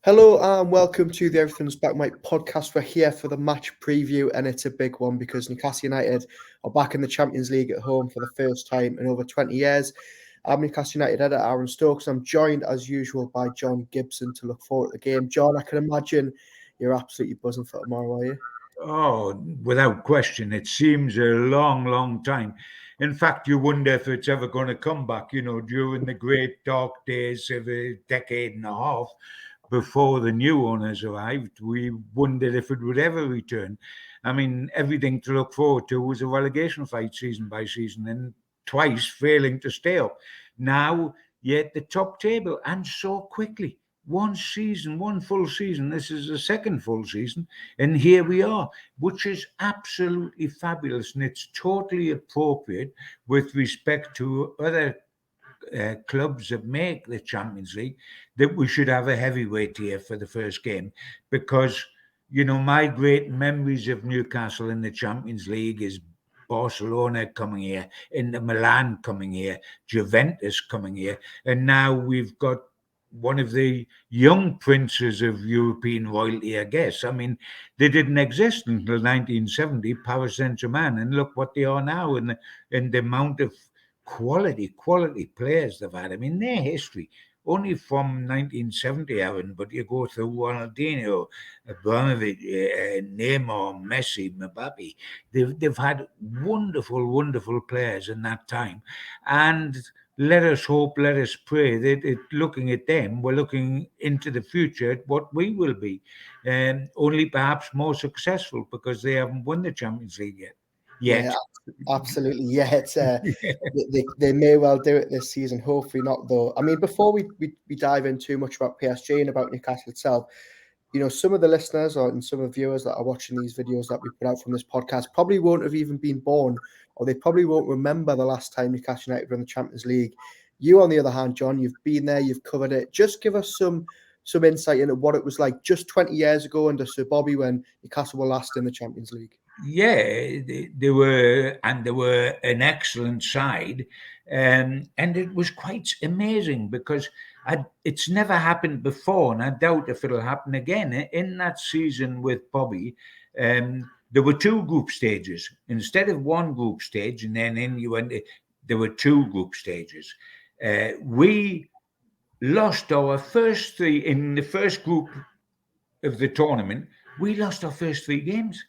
Hello and welcome to the Everything's Back Mike podcast. We're here for the match preview, and it's a big one because Newcastle United are back in the Champions League at home for the first time in over 20 years. I'm Newcastle United editor Aaron Stokes. I'm joined as usual by John Gibson to look forward to the game. John, I can imagine you're absolutely buzzing for tomorrow, are you? Oh, without question. It seems a long, long time. In fact, you wonder if it's ever going to come back, during the great dark days of a decade and a half before the new owners arrived. We wondered if it would ever return. I mean, everything to look forward to was a relegation fight season by season and twice failing to stay up. Now, you're at the top table and so quickly. One season, one full season. This is the second full season. And here we are, which is absolutely fabulous. And it's totally appropriate with respect to other clubs that make the Champions League that we should have a heavyweight here for the first game. Because, my great memories of Newcastle in the Champions League is Barcelona coming here, Inter Milan coming here, Juventus coming here. And now we've got one of the young princes of European royalty, I guess. I mean, they didn't exist until 1970, Paris Saint-Germain, and look what they are now in the amount of quality players they've had. I mean, their history, only from 1970, Aaron, but you go through Ronaldinho, Abramovich, Neymar, Messi, Mbappe. They've had wonderful players in that time. And let us hope, let us pray that looking at them, we're looking into the future at what we will be, only perhaps more successful because they haven't won the Champions League yet. Yeah, absolutely. Yeah, it's they may well do it this season. Hopefully not, though. I mean, before we dive in too much about PSG and about Newcastle itself, some of the listeners and some of the viewers that are watching these videos that we put out from this podcast probably won't have even been born, or they probably won't remember the last time Newcastle United were in the Champions League. You, on the other hand, John, you've been there, you've covered it. Just give us some insight into what it was like just 20 years ago under Sir Bobby when Newcastle were last in the Champions League. Yeah, they were an excellent side, and it was quite amazing because it's never happened before, and I doubt if it'll happen again. In that season with Bobby, there were two group stages instead of one group stage, and then there were two group stages. We lost our first three in the first group of the tournament. We lost our first three games.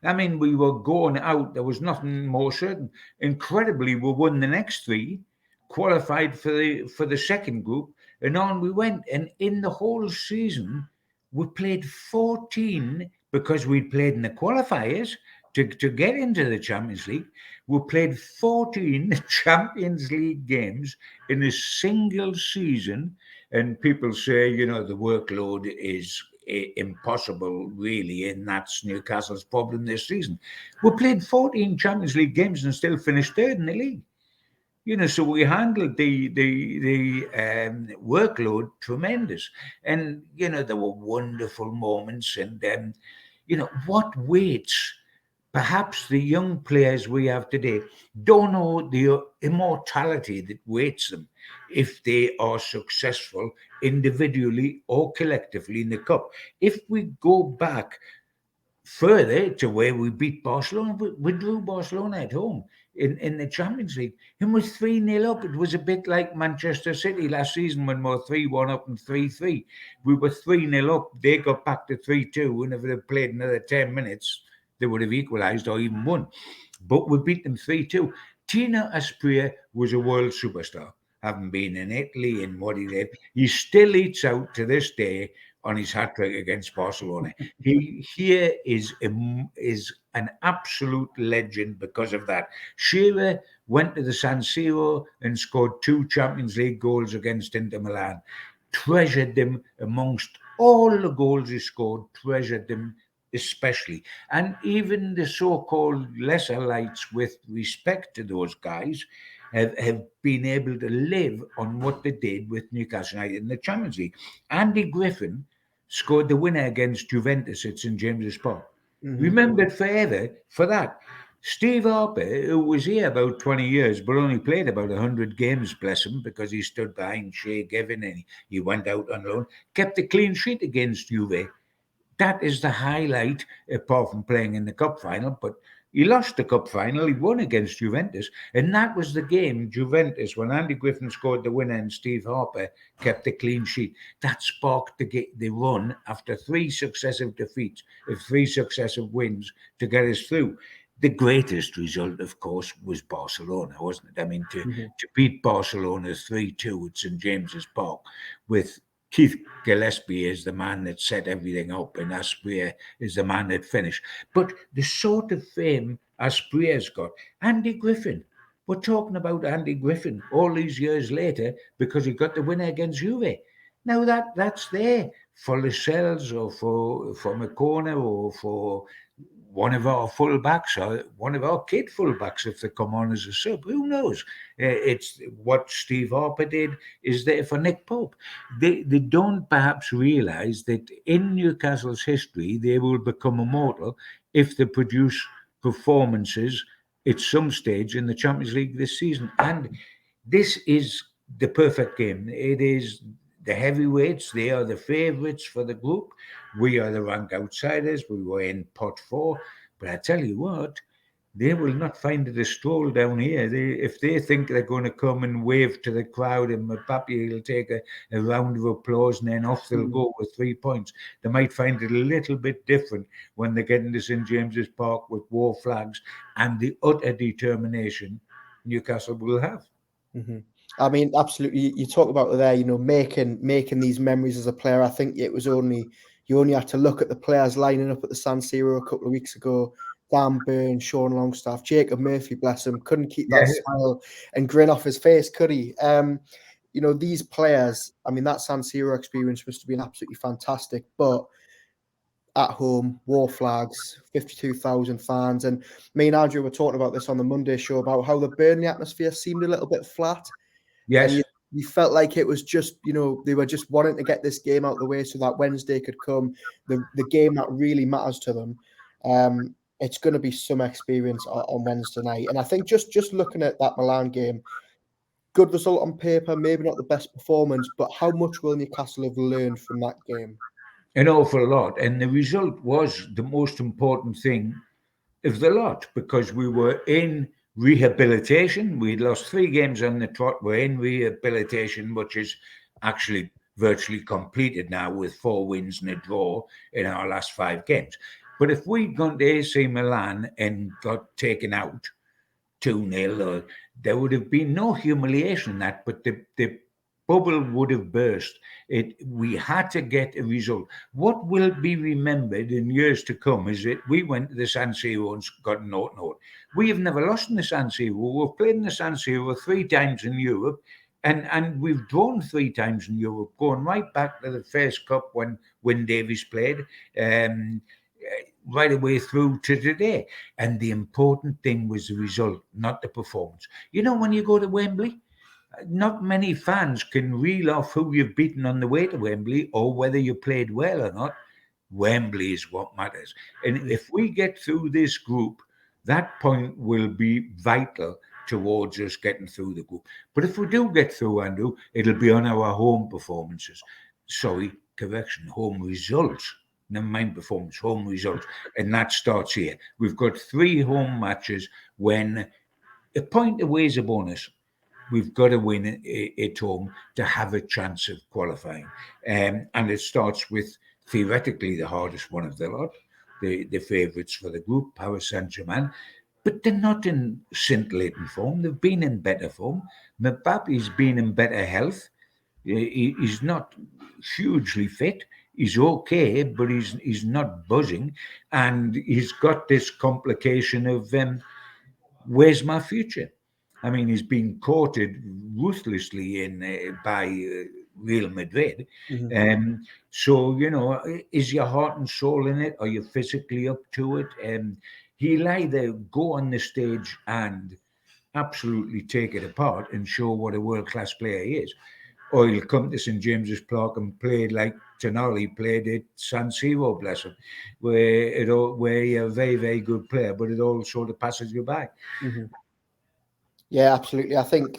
I mean, we were going out. There was nothing more certain. Incredibly, we won the next three, qualified for the second group, and on we went. And in the whole season, we played 14 because we played in the qualifiers to get into the Champions League. We played 14 Champions League games in a single season. And people say, the workload is impossible, really, and that's Newcastle's problem this season. We played 14 Champions League games and still finished third in the league. So we handled the workload tremendous, and there were wonderful moments, and what waits. Perhaps the young players we have today don't know the immortality that waits them if they are successful individually or collectively in the cup. If we go back further to where we beat Barcelona, we drew Barcelona at home in the Champions League and was 3-0 up. It was a bit like Manchester City last season when we were 3-1 up and 3-3. We were 3-0 up. They got back to 3-2, and if they played another 10 minutes, they would have equalised or even won. But we beat them 3-2. Tino Asprilla was a world superstar, having been in Italy and what he did. He still eats out to this day on his hat-trick against Barcelona. He here is an absolute legend because of that. Shearer went to the San Siro and scored 2 Champions League goals against Inter Milan. Treasured them amongst all the goals he scored, treasured them especially. And even the so-called lesser lights with respect to those guys have been able to live on what they did with Newcastle United in the Champions League. Andy Griffin scored the winner against Juventus at St James's Park. Remembered forever for that. Steve Harper, who was here about 20 years, but only played about 100 games, bless him, because he stood behind Shea Given and he went out on loan, kept a clean sheet against Juve. That is the highlight, apart from playing in the cup final. But he lost the cup final. He won against Juventus. And that was the game, Juventus, when Andy Griffin scored the winner and Steve Harper kept a clean sheet. That sparked the run after 3 successive defeats, 3 successive wins to get us through. The greatest result, of course, was Barcelona, wasn't it? I mean, to beat Barcelona 3-2 at St. James's Park with Keith Gillespie is the man that set everything up, and Asprilla is the man that finished. But the sort of fame Asprilla's got, Andy Griffin. We're talking about Andy Griffin all these years later because he got the winner against Juve. Now that's there for Lascelles or for McCorner or for one of our fullbacks or one of our kid fullbacks if they come on as a sub. Who knows? It's what Steve Harper did is there for Nick Pope. They don't perhaps realise that in Newcastle's history they will become immortal if they produce performances at some stage in the Champions League this season. And this is the perfect game. It is the heavyweights, they are the favourites for the group. We are the rank outsiders. We were in pot 4. But I tell you what, they will not find it a stroll down here. If they think they're going to come and wave to the crowd and Mbappe will take a round of applause and then off they'll go with 3 points, they might find it a little bit different when they get into St. James's Park with war flags and the utter determination Newcastle will have. Mm-hmm. I mean, absolutely. You talk about there, making these memories as a player. I think you only had to look at the players lining up at the San Siro a couple of weeks ago. Dan Burn, Sean Longstaff, Jacob Murphy, bless him, couldn't keep that smile and grin off his face, could he? These players, I mean, that San Siro experience must have been absolutely fantastic. But at home, war flags, 52,000 fans. And me and Andrew were talking about this on the Monday show about how the Burnley atmosphere seemed a little bit flat. Yes. And you felt like it was just, they were just wanting to get this game out of the way so that Wednesday could come, the game that really matters to them. It's going to be some experience on Wednesday night. And I think just looking at that Milan game, good result on paper, maybe not the best performance, but how much will Newcastle have learned from that game? An awful lot. And the result was the most important thing of the lot because we were in rehabilitation. We'd lost 3 games on the trot. We're in rehabilitation, which is actually virtually completed now with 4 wins and a draw in our last 5 games. But if we'd gone to AC Milan and got taken out 2-0, there would have been no humiliation in that, but the bubble would have burst. We had to get a result. What will be remembered in years to come is that we went to the San Siro and got a 0-0. We have never lost in the San Siro. We've played in the San Siro 3 times in Europe, and we've drawn 3 times in Europe, going right back to the first cup when Wyn Davies played, right away through to today. And the important thing was the result, not the performance. When you go to Wembley, not many fans can reel off who you've beaten on the way to Wembley or whether you played well or not. Wembley is what matters. And if we get through this group, that point will be vital towards us getting through the group. But if we do get through, Andrew, it'll be on our home performances. Sorry, correction, home results. Never mind performance, home results. And that starts here. We've got 3 home matches when a point away is a bonus. We've got to win at home to have a chance of qualifying. And it starts with theoretically the hardest one of the lot, the favourites for the group, Paris Saint-Germain. But they're not in scintillating form. They've been in better form. Mbappe's been in better health. He's not hugely fit. He's okay, but he's not buzzing. And he's got this complication of where's my future? I mean, he's been courted ruthlessly by Real Madrid. Mm-hmm. So, is your heart and soul in it? Are you physically up to it? He'll either go on the stage and absolutely take it apart and show what a world-class player he is, or he'll come to St James's Park and play like Tonali played at San Siro, bless him, where you're a very, very good player, but it all sort of passes you by. Mm-hmm. Yeah, absolutely. I think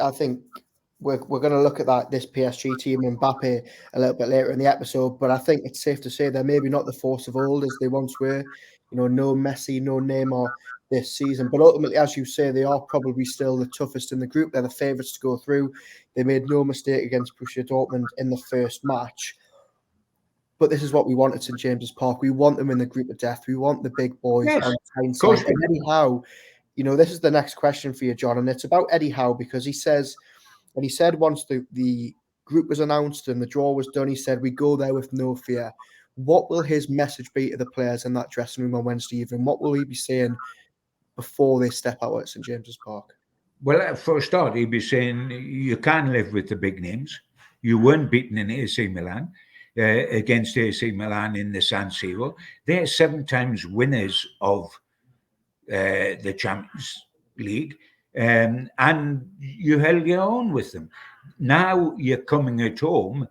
we're going to look at this PSG team and Mbappe a little bit later in the episode, but I think it's safe to say they're maybe not the force of old as they once were. No Messi, no Neymar this season, but ultimately, as you say, they are probably still the toughest in the group. They're the favourites to go through. They made no mistake against Borussia Dortmund in the first match. But this is what we want at St James's Park. We want them in the group of death. We want the big boys on Tyneside. And Eddie Howe, this is the next question for you, John, and it's about Eddie Howe because he said once the group was announced and the draw was done, he said, we go there with no fear. What will his message be to the players in that dressing room on Wednesday evening? What will he be saying before they step out at St James's Park? Well, for a start, he'd be saying you can't live with the big names. You weren't beaten in AC Milan against AC Milan in the San Siro. They're 7 times winners of the Champions League, and you held your own with them. Now you're coming at home.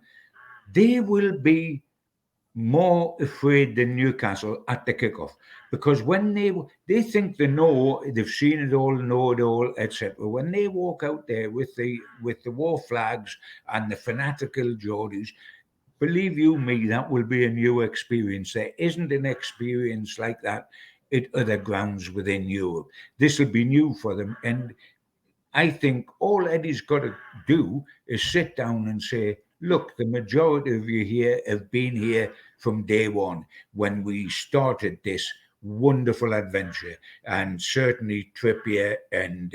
They will be more afraid than Newcastle at the kickoff because when they think they know, they've seen it all, know it all, etc. When they walk out there with the war flags and the fanatical Geordies, believe you me, that will be a new experience. There isn't an experience like that at other grounds within Europe. This will be new for them, and I think all Eddie's got to do is sit down and say, look, the majority of you here have been here from day one when we started this wonderful adventure. And certainly Trippier and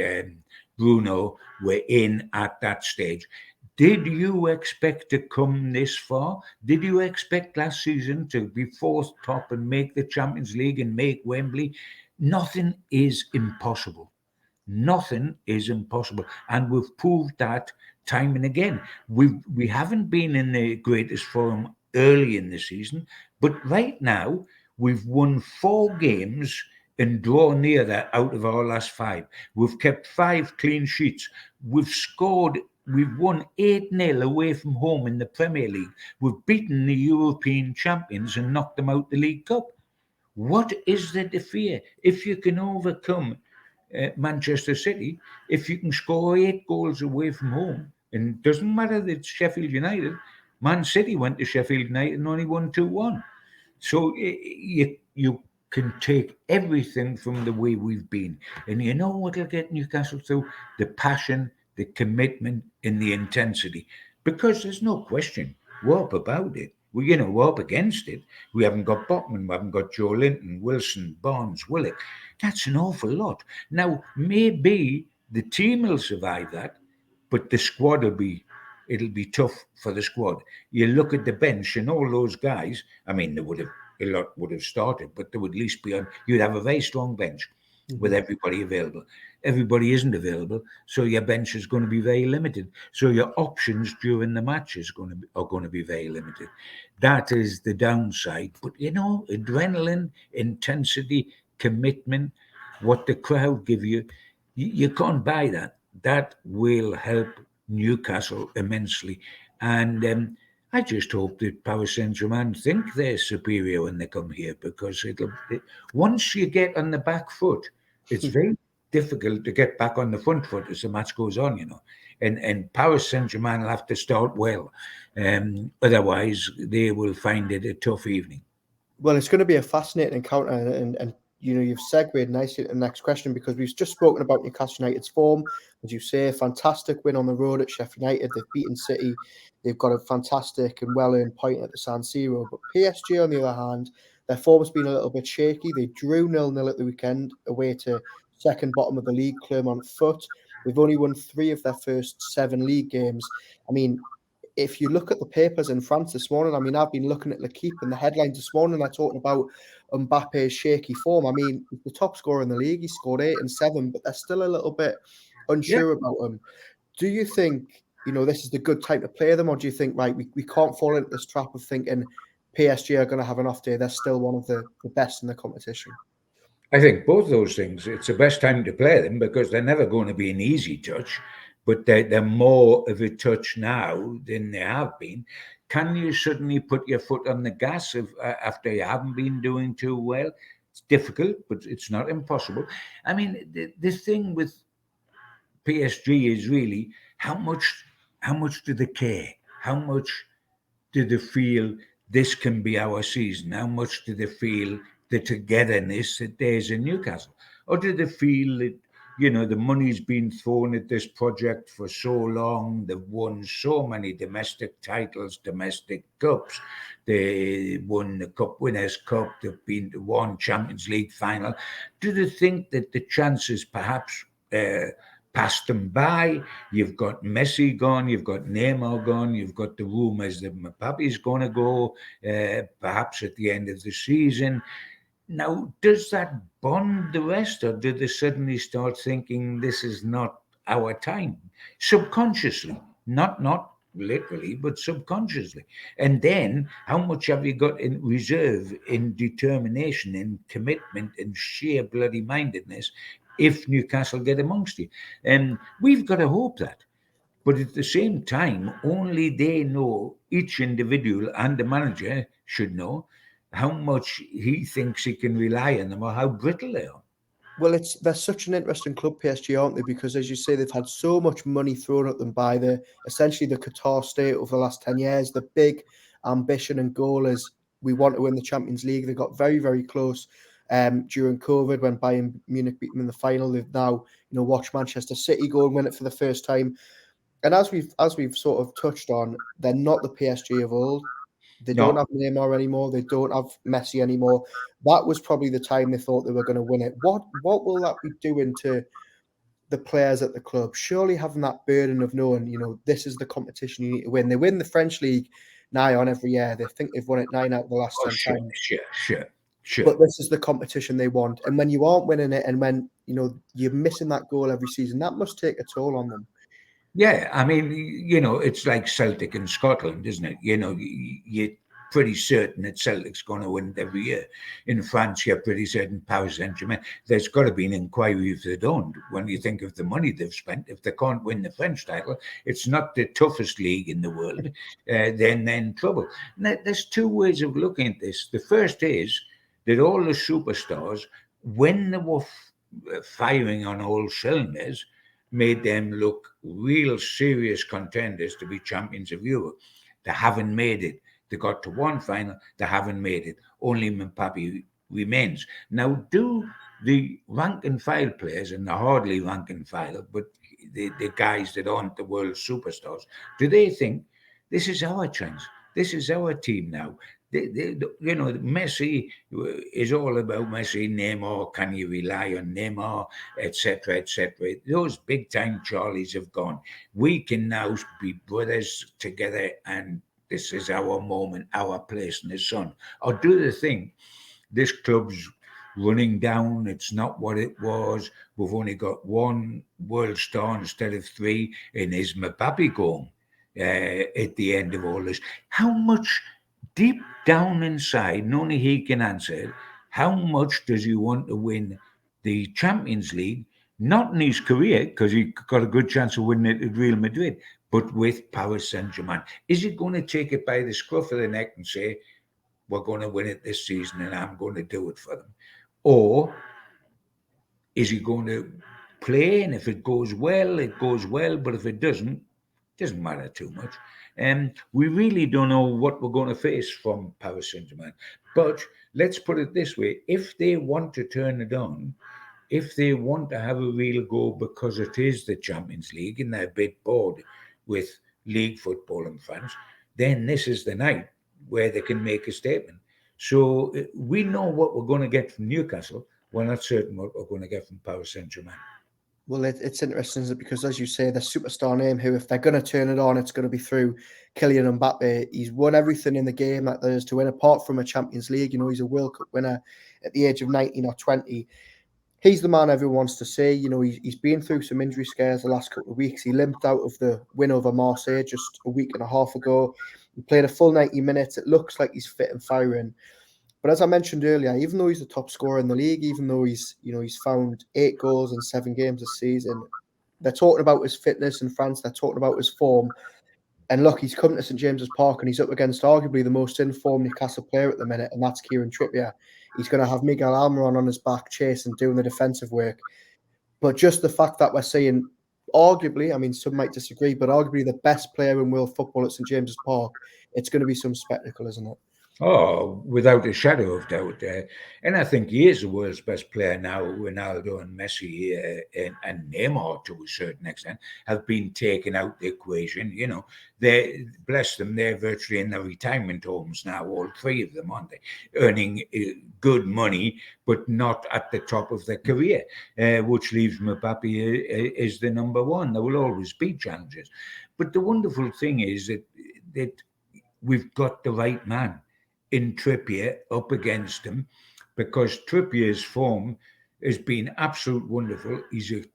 Bruno were in at that stage. Did you expect to come this far? Did you expect last season to be fourth top and make the Champions League and make Wembley? Nothing is impossible. Nothing is impossible, and we've proved that time and again. We haven't been in the greatest form early in the season, but right now we've won 4 games and draw near that out of our last 5. We've kept 5 clean sheets. We've won 8-0 away from home in the Premier League. We've beaten the European champions and knocked them out the League Cup. What is there to fear? If you can overcome Manchester City, if you can score 8 goals away from home, and it doesn't matter that it's Sheffield United, Man City went to Sheffield United and only won 2-1. So you can take everything from the way we've been. And you know what will get Newcastle through? The passion, the commitment, and the intensity. Because there's no question, we're up about it. We're up against it. We haven't got Botman, we haven't got Joe Linton, Wilson, Barnes, Willock. That's an awful lot. Now, maybe the team will survive that, but the squad it'll be tough for the squad. You look at the bench and all those guys, I mean, a lot would have started, but they would at least be on, you'd have a very strong bench with everybody available. Everybody isn't available, so your bench is going to be very limited. So your options during the match are going to be very limited. That is the downside. But adrenaline, intensity, commitment, what the crowd give you, you can't buy that. That will help Newcastle immensely. And I just hope that Paris Saint-Germain think they're superior when they come here, because once you get on the back foot, it's very difficult to get back on the front foot as the match goes on, And Paris Saint-Germain will have to start well. Otherwise, they will find it a tough evening. Well, it's going to be a fascinating encounter, and you've segued nicely to the next question, because we've just spoken about Newcastle United's form. As you say, a fantastic win on the road at Sheffield United. They've beaten City. They've got a fantastic and well-earned point at the San Siro. But PSG, on the other hand, their form has been a little bit shaky. They drew 0-0 at the weekend away to second bottom of the league, Clermont Foot. They've only won 3 of their first 7 league games. I mean, if you look at the papers in France this morning, I mean, I've been looking at L'Equipe, and the headlines this morning are talking about Mbappe's shaky form. I mean, he's the top scorer in the league. He scored 8 and 7, but they're still a little bit unsure about him. Do you think, this is the good time to play them, or do you think, right, we can't fall into this trap of thinking PSG are going to have an off day? They're still one of the best in the competition. I think both those things. It's the best time to play them because they're never going to be an easy touch. but they're more of a touch now than they have been. Can you suddenly put your foot on the gas after you haven't been doing too well? It's difficult, but it's not impossible. I mean, the thing with PSG is really how much do they care? How much do they feel this can be our season? How much do they feel the togetherness that there's in Newcastle? Or do they feel that, the money's been thrown at this project for so long, they've won so many domestic titles, domestic cups, they won the Cup Winners' Cup, they've been to one Champions League final. Do they think that the chances perhaps passed them by? You've got Messi gone, you've got Neymar gone, you've got the rumours that Mbappe's going to go, perhaps at the end of the season. Now, does that bond the rest, or do they suddenly start thinking this is not our time? Subconsciously, not literally, but subconsciously. And then, how much have you got in reserve, in determination, in commitment, in sheer bloody mindedness if Newcastle get amongst you? And we've got to hope that. But at the same time, only they know, each individual and the manager should know how much he thinks he can rely on them or how brittle they are. Well, they're such an interesting club, PSG, aren't they? Because as you say, they've had so much money thrown at them by essentially the Qatar state over the last 10 years. The big ambition and goal is we want to win the Champions League. They got very, very close during COVID when Bayern Munich beat them in the final. They've now, watched Manchester City go and win it for the first time. And as we've sort of touched on, they're not the PSG of old. They don't No, have Neymar anymore. They don't have Messi anymore. That was probably the time they thought they were going to win it. What will that be doing to the players at the club? Surely having that burden of knowing, this is the competition you need to win. They win the French league nigh on every year. They think they've won it 9 out of the last 10 sure, times. sure. But this is the competition they want. And when you aren't winning it, and when you're missing that goal every season, that must take a toll on them. Yeah, I mean, it's like Celtic in Scotland, isn't it? You're pretty certain that Celtic's going to win it every year. In France, you're pretty certain Paris Saint-Germain. There's got to be an inquiry if they don't. When you think of the money they've spent, if they can't win the French title, it's not the toughest league in the world. Then they're in trouble. Now, there's two ways of looking at this. The first is that all the superstars, when they were firing on all cylinders, made them look real serious contenders to be champions of Europe. They haven't made it. They got to one final. They haven't made it. Only Mbappe remains. Now, do the rank and file players, and they're hardly rank and file, but the guys that aren't the world superstars, do they think this is our chance? This is our team now. Messi is all about Messi, Neymar. Can you rely on Neymar, etc., etc.? Those big time Charlies have gone. We can now be brothers together, and this is our moment, our place in the sun. Or do they think this club's running down? It's not what it was. We've only got one world star instead of three, and is Mbappe going at the end of all this? How much? Deep down inside, and only he can answer it, how much does he want to win the Champions League? Not in his career, because he got a good chance of winning it at Real Madrid, but with Paris Saint-Germain. Is he going to take it by the scruff of the neck and say, we're going to win it this season and I'm going to do it for them? Or is he going to play, and if it goes well, it goes well, but if it doesn't matter too much. And we really don't know what we're going to face from Paris Saint-Germain. But let's put it this way: if they want to turn it on, if they want to have a real go because it is the Champions League and they're a bit bored with league football in France, then this is the night where they can make a statement. So we know what we're going to get from Newcastle. We're not certain what we're going to get from Paris Saint-Germain. Well, it's interesting because, as you say, the superstar name who, if they're going to turn it on, it's going to be through Kylian Mbappe. He's won everything in the game that there is to win, apart from a Champions League. He's a World Cup winner at the age of 19 or 20. He's the man everyone wants to see. He's been through some injury scares the last couple of weeks. He limped out of the win over Marseille just a week and a half ago. He played a full 90 minutes. It looks like he's fit and firing. But as I mentioned earlier, even though he's the top scorer in the league, even though he's found 8 goals in 7 games this season, they're talking about his fitness in France. They're talking about his form. And look, he's come to St James's Park and he's up against arguably the most informed Newcastle player at the minute, and that's Kieran Trippier. He's going to have Miguel Almiron on his back chasing, doing the defensive work. But just the fact that we're seeing, arguably, I mean, some might disagree, but arguably the best player in world football at St James's Park, it's going to be some spectacle, isn't it? Oh, without a shadow of doubt. And I think he is the world's best player now. Ronaldo and Messi and Neymar, to a certain extent, have been taken out the equation. You know, they, bless them, they're virtually in their retirement homes now, all three of them, aren't they? Earning good money, but not at the top of their career, which leaves Mbappe is the number one. There will always be challenges. But the wonderful thing is that we've got the right man in Trippier up against him, because Trippier's form has been absolute wonderful. He's the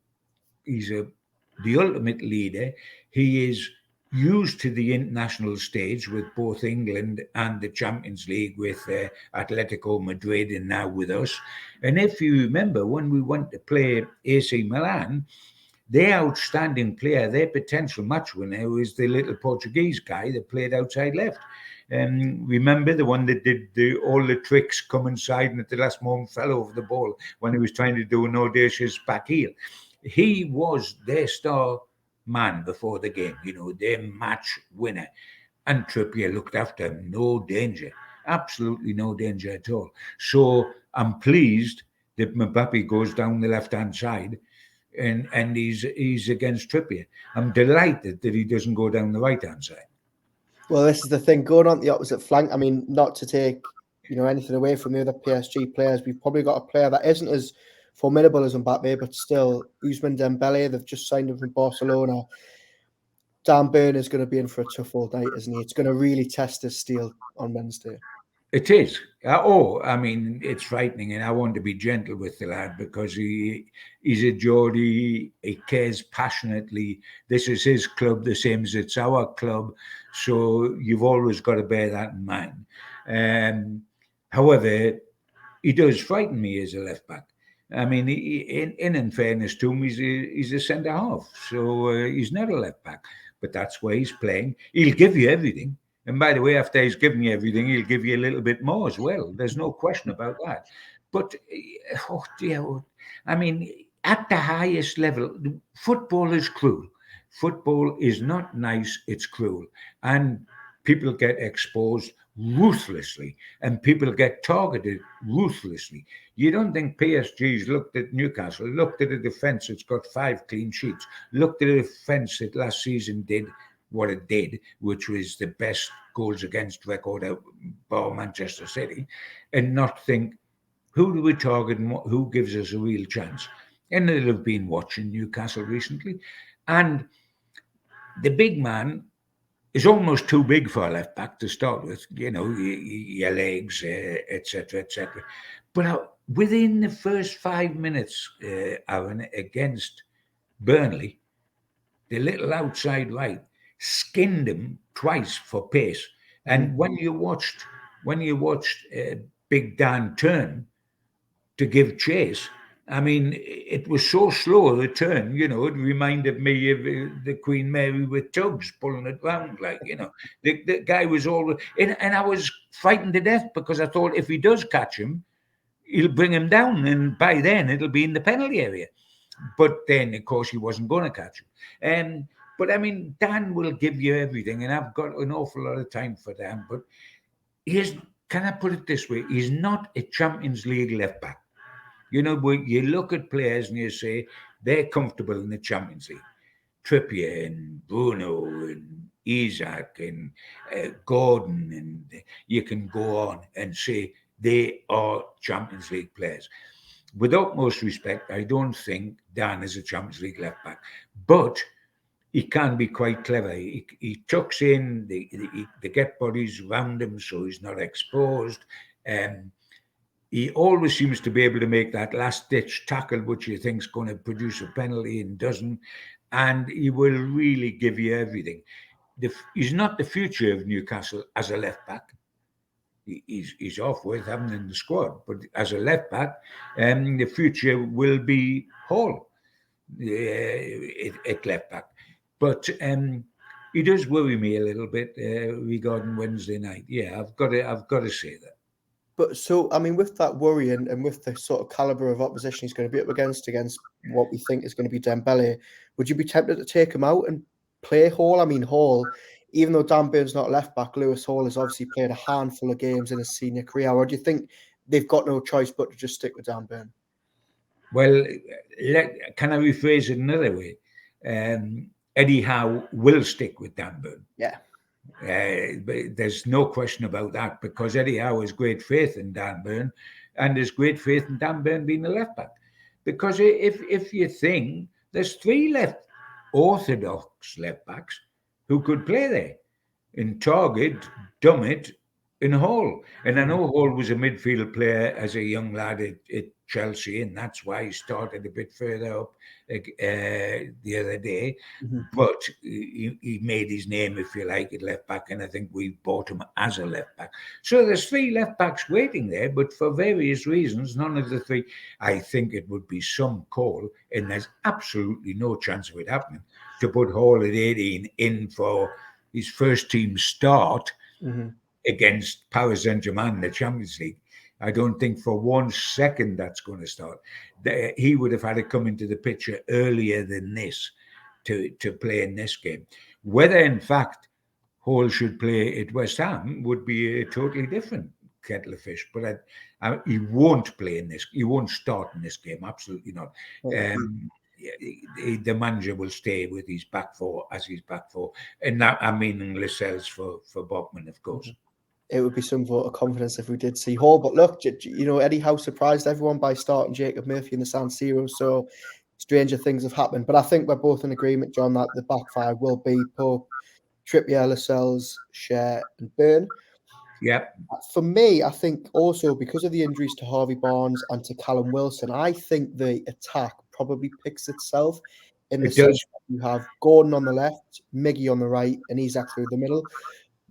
ultimate leader. He is used to the international stage with both England and the Champions League with Atletico Madrid, and now with us. And if you remember, when we went to play AC Milan, their outstanding player, their potential match winner, was the little Portuguese guy that played outside left. Remember the one that did all the tricks, come inside, and at the last moment fell over the ball when he was trying to do an audacious back heel. He was their star man before the game, you know, their match winner. And Trippier looked after him. No danger. Absolutely no danger at all. So I'm pleased that Mbappe goes down the left-hand side and he's against Trippier. I'm delighted that he doesn't go down the right-hand side. Well, this is the thing, going on the opposite flank. I mean, not to take anything away from the other PSG players, we've probably got a player that isn't as formidable as Mbappe, but still, Ousmane Dembele. They've just signed him from Barcelona. Dan Burn is going to be in for a tough old night, isn't he? It's going to really test his steel on Wednesday. It is. I mean, it's frightening, and I want to be gentle with the lad because he's a Geordie. He cares passionately. This is his club, the same as it's our club. So you've always got to bear that in mind. However, he does frighten me as a left back. I mean, in fairness to him, he's a centre half, so he's not a left back. But that's where he's playing. He'll give you everything. And by the way, after he's given you everything, he'll give you a little bit more as well. There's no question about that. But, oh dear, I mean, at the highest level, football is cruel. Football is not nice, it's cruel. And people get exposed ruthlessly, and people get targeted ruthlessly. You don't think PSG's looked at Newcastle, looked at a defence that's got 5 clean sheets, looked at a defence that last season did what it did, which was the best goals against record out by Manchester City, and not think, who do we target and who gives us a real chance? And they'll have been watching Newcastle recently. And the big man is almost too big for a left back to start with, your legs, etc., etc. But within the first 5 minutes, Aaron, against Burnley, the little outside right skinned him twice for pace. And when you watched Big Dan turn to give chase, I mean, it was so slow the turn, it reminded me of the Queen Mary with tugs pulling it round, the guy was always, and I was frightened to death because I thought if he does catch him, he'll bring him down, and by then it'll be in the penalty area. But then, of course, he wasn't going to catch him. But I mean, Dan will give you everything, and I've got an awful lot of time for Dan. But can I put it this way? He's not a Champions League left back. You look at players and you say they're comfortable in the Champions League. Trippier and Bruno and Isaac and Gordon, and you can go on and say they are Champions League players. With utmost respect, I don't think Dan is a Champions League left back, but he can be quite clever. He tucks in, they get bodies around him so he's not exposed. He always seems to be able to make that last-ditch tackle, which you think is going to produce a penalty and doesn't. And he will really give you everything. He's not the future of Newcastle as a left back. He's off with having in the squad, but as a left back, the future will be Hall. at left back. But he does worry me a little bit regarding Wednesday night. Yeah, I've got to say that. But so, I mean, with that worry and with the sort of calibre of opposition he's going to be up against what we think is going to be Dembele, would you be tempted to take him out and play Hall? I mean, Hall, even though Dan Burn's not left back, Lewis Hall has obviously played a handful of games in his senior career. Or do you think they've got no choice but to just stick with Dan Burn? Well, can I rephrase it another way? Eddie Howe will stick with Dan Burn. Yeah. But there's no question about that, because Eddie Howe has great faith in Dan Burn, and there's great faith in Dan Burn being a left back. Because if you think there's 3 orthodox left backs who could play there in Target, Dummett, and Hall. And I know Hall was a midfield player as a young lad at Chelsea, and that's why he started a bit further up the other day. Mm-hmm. But he made his name, if you like, at left back, and I think we bought him as a left back. So there's 3 left backs waiting there, but for various reasons, none of the 3. I think it would be some call, and there's absolutely no chance of it happening, to put Hall at 18 in for his first team start against Paris Saint-Germain in the Champions League. I don't think for 1 second that's going to start. He would have had to come into the picture earlier than this to play in this game. Whether, in fact, Hall should play at West Ham would be a totally different kettle of fish. But he won't play in this. He won't start in this game. Absolutely not. The manager will stay with his back 4 as his back 4. And that, I mean, Lascelles for Botman, of course. It would be some vote of confidence if we did see Hall. But look, Eddie Howe surprised everyone by starting Jacob Murphy in the San Siro. So stranger things have happened. But I think we're both in agreement, John, that the back 5 will be Pope, Trippier, Lascelles, Schär, and Burn. Yeah. For me, I think also because of the injuries to Harvey Barnes and to Callum Wilson, I think the attack probably picks itself in the sense that you have Gordon on the left, Miggy on the right, and Isak through the middle.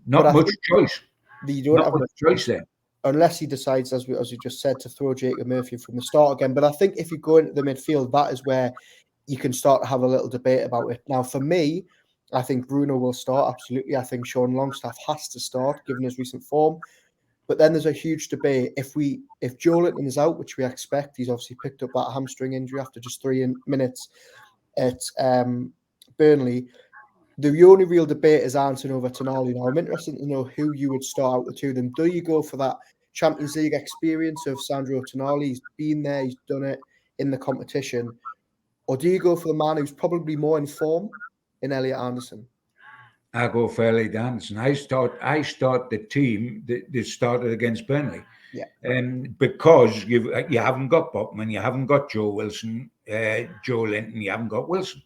Not much choice. You don't Not have much choice there. Unless he decides, as we just said, to throw Jacob Murphy from the start again. But I think if you go into the midfield, that is where you can start to have a little debate about it. Now, for me, I think Bruno will start, absolutely. I think Sean Longstaff has to start, given his recent form. But then there's a huge debate. If Joelinton is out, which we expect, he's obviously picked up that hamstring injury after just 3 minutes at Burnley. The only real debate is Anderson over Tonali. Now, I'm interested to know who you would start out the 2 of them. Do you go for that Champions League experience of Sandro Tonali? He's been there, he's done it in the competition. Or do you go for the man who's probably more in form in Elliot Anderson? I go for Elliot Anderson. I start the team that started against Burnley. Yeah. Because you haven't got Botman, you haven't got Joe Wilson, Joelinton, you haven't got Wilson.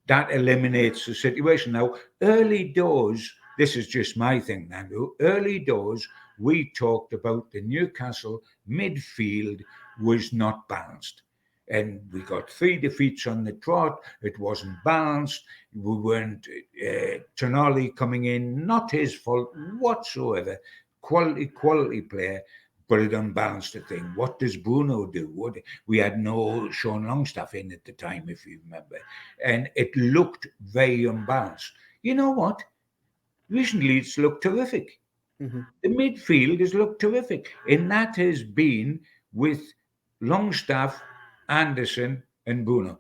That eliminates the situation. Now, early doors, this is just my thing, Nando. Early doors, we talked about the Newcastle midfield was not balanced. And we got 3 defeats on the trot. It wasn't balanced. We weren't Tonali coming in, not his fault whatsoever. Quality player, but it unbalanced the thing. What does Bruno do? We had no Sean Longstaff in at the time, if you remember. And it looked very unbalanced. You know what? Recently, it's looked terrific. Mm-hmm. The midfield has looked terrific. And that has been with Longstaff, Anderson, and Bruno.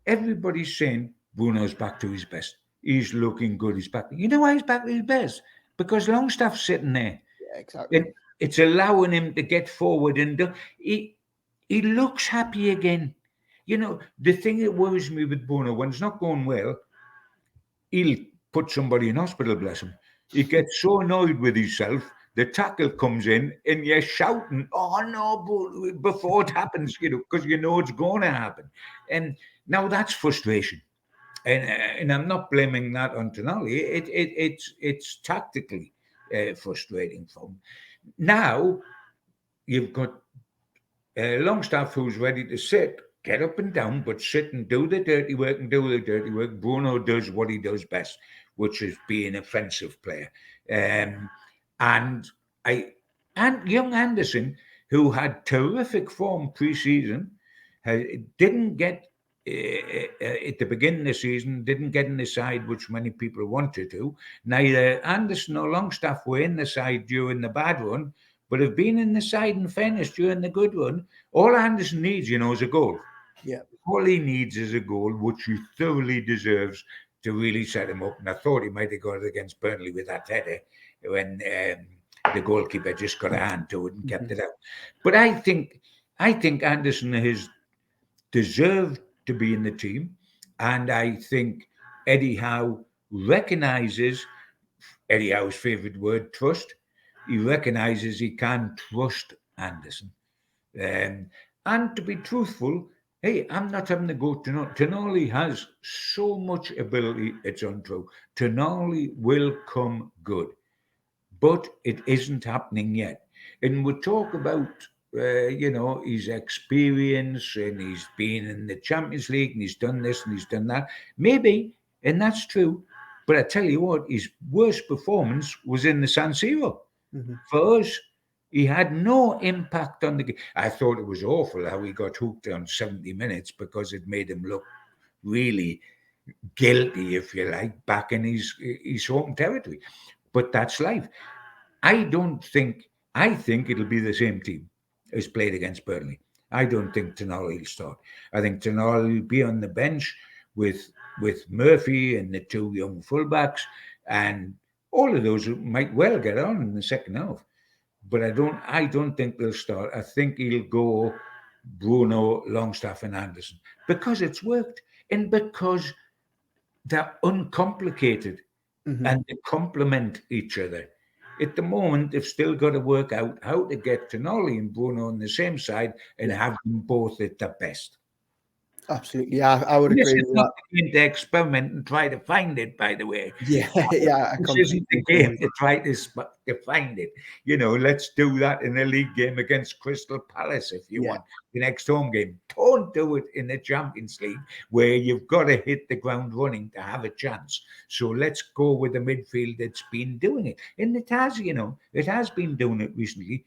Everybody's saying Bruno's back to his best. He's looking good. He's back. You know why he's back to his best? Because Longstaff's sitting there. Yeah, exactly. It's allowing him to get forward and he looks happy again. The thing that worries me with Bruno, when it's not going well, he'll put somebody in hospital, bless him. He gets so annoyed with himself, the tackle comes in and you're shouting, "Oh no," before it happens, because it's going to happen. And now that's frustration. And I'm not blaming that on Tonali. It's tactically frustrating for him. Now you've got Longstaff who's ready to sit, get up and down, but sit and do the dirty work Bruno does what he does best, which is be an offensive player. And young Anderson, who had terrific form pre-season, didn't get at the beginning of the season, didn't get in the side which many people wanted to. Neither Anderson or Longstaff were in the side during the bad run, but have been in the side in fairness during the good run. All Anderson needs, is a goal. Yeah. All he needs is a goal, which he thoroughly deserves to really set him up. And I thought he might have got it against Burnley with that header when the goalkeeper just got a hand to it and kept it out. But I think Anderson has deserved to be in the team, and I think Eddie Howe recognises Eddie Howe's favourite word, trust. He recognises he can trust Anderson. And to be truthful, hey, I'm not having to go to Tonali. Tonali has so much ability, it's untrue. Tonali will come good, but it isn't happening yet. And we talk about, his experience and he's been in the Champions League and he's done this and he's done that. Maybe, and that's true. But I tell you what, his worst performance was in the San Siro. For us, he had no impact on the game. I thought it was awful how he got hooked on 70 minutes because it made him look really guilty, if you like, back in his home territory. But that's life. I think it'll be the same team as played against Burnley. I don't think Tonali will start. I think Tonali will be on the bench with Murphy and the two young fullbacks, and all of those might well get on in the second half. But I don't think they'll start. I think he'll go Bruno, Longstaff, and Anderson because it's worked and because they're uncomplicated and they complement each other. At the moment, they've still got to work out how to get Tonali and Bruno on the same side and have them both at their best. Absolutely, yeah, I would This agree is with not that. the game to experiment and try to find it, by the way. Yeah, yeah, I This completely isn't the agree. game to try to find it. Let's do that in a league game against Crystal Palace if you want the next home game. Don't do it in the Champions League where you've got to hit the ground running to have a chance. So let's go with the midfield that's been doing it. And it has been doing it recently.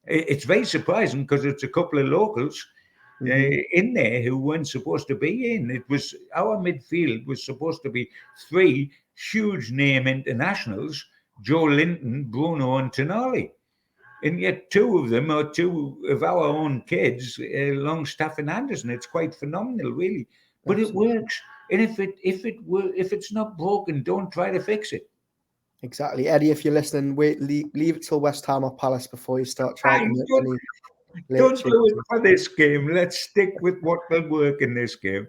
It's very surprising because it's a couple of locals in there who weren't supposed to be in. It was our midfield was supposed to be three huge name internationals: Joe Linton, Bruno, and Tonali. And yet, two of them are two of our own kids, Longstaff and Anderson. It's quite phenomenal, really. But Absolutely. it works. And if it's not broken, don't try to fix it. Exactly, Eddie. If you're listening, leave it till West Ham or Palace before you start trying to make any late Don't do it changes. for this game. Let's stick with what will work in this game.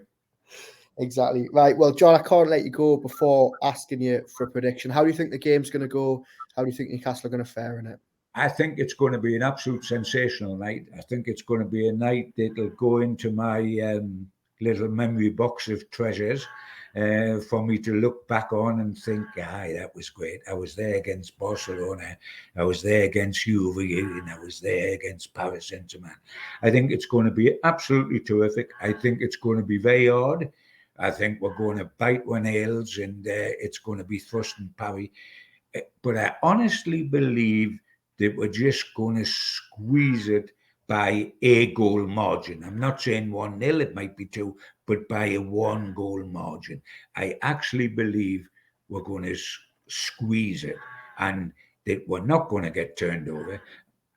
Exactly. Right. Well, John, I can't let you go before asking you for a prediction. How do you think the game's going to go? How do you think Newcastle are going to fare in it? I think it's going to be an absolute sensational night. I think it's going to be a night that'll go into my little memory box of treasures for me to look back on and think, that was great. I was there against Barcelona. I was there against Juve, and I was there against Paris Saint-Germain. I think it's going to be absolutely terrific. I think it's going to be very hard. I think we're going to bite our nails and it's going to be thrust and parry. But I honestly believe that we're just going to squeeze it by a goal margin. I'm not saying 1-0, it might be 2, but by a 1-goal margin. I actually believe we're going to squeeze it and that we're not going to get turned over.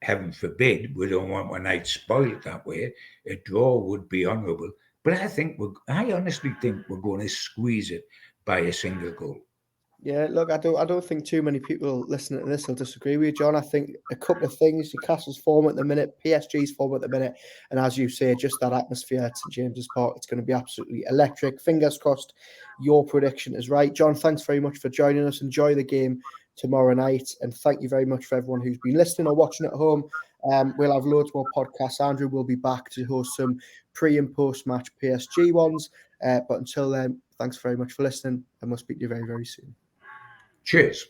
Heaven forbid, we don't want our night spoiled that way. A draw would be honourable. But I honestly think we're going to squeeze it by a single goal. Yeah, look, I don't think too many people listening to this will disagree with you, John. I think a couple of things: Newcastle's form at the minute, PSG's form at the minute, and as you say, just that atmosphere at St James's Park, it's going to be absolutely electric. Fingers crossed, your prediction is right, John. Thanks very much for joining us. Enjoy the game tomorrow night, and thank you very much for everyone who's been listening or watching at home. We'll have loads more podcasts. Andrew will be back to host some pre and post match PSG ones. But until then, thanks very much for listening, and we'll speak to you very, very soon. Cheers.